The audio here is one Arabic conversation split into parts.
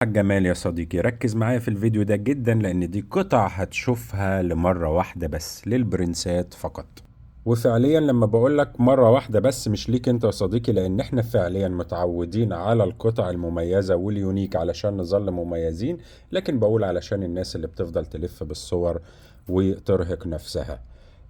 الجمال يا صديقي، ركز معايا في الفيديو ده جدا لان دي قطع هتشوفها لمرة واحدة بس للبرنسات فقط. وفعليا لما بقولك مرة واحدة بس مش ليك انت يا صديقي، لان احنا فعليا متعودين على القطع المميزة واليونيك علشان نظل مميزين، لكن بقول علشان الناس اللي بتفضل تلف بالصور وترهق نفسها.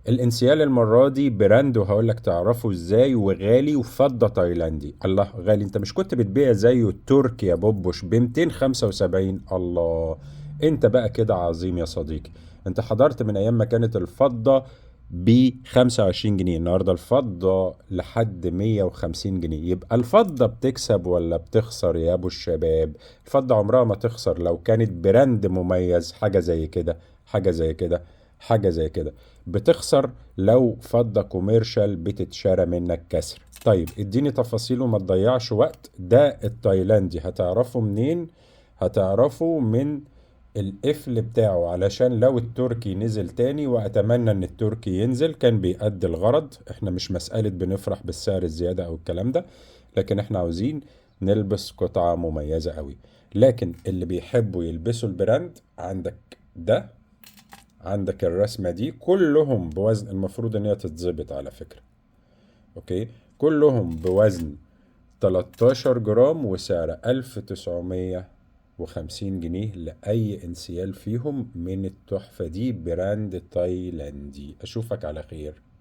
الانسيال المرة دي براند، وهقولك تعرفه ازاي، وغالي وفضة تايلاندي. الله غالي، انت مش كنت بتبيع زيه التركي يا بوبوش ب 275؟ الله، انت بقى كده عظيم يا صديقي. انت حضرت من ايام ما كانت الفضة ب 25 جنيه، النهارده الفضة لحد 150 جنيه. يبقى الفضة بتكسب ولا بتخسر يا ابو الشباب؟ الفضة عمرها ما تخسر لو كانت براند مميز. حاجة زي كده، حاجة زي كده، حاجة زي كده. بتخسر لو فضة كوميرشال بتتشارى منك كسر. طيب اديني تفاصيله ما تضيعش وقت. ده التايلاندي هتعرفه منين؟ هتعرفه من القفل بتاعه، علشان لو التركي نزل تاني، واتمنى ان التركي ينزل، كان بيأدي الغرض. احنا مش مسألة بنفرح بالسعر الزيادة او الكلام ده، لكن احنا عاوزين نلبس قطعة مميزة قوي. لكن اللي بيحبوا يلبسوا البراند، عندك ده، عندك الرسمة دي، كلهم بوزن، المفروض ان هي تتظبط على فكرة. اوكي، كلهم بوزن 13 جرام وسعر 1950 جنيه لأي انسيال فيهم من التحفة دي، براند تايلاندي. أشوفك على خير.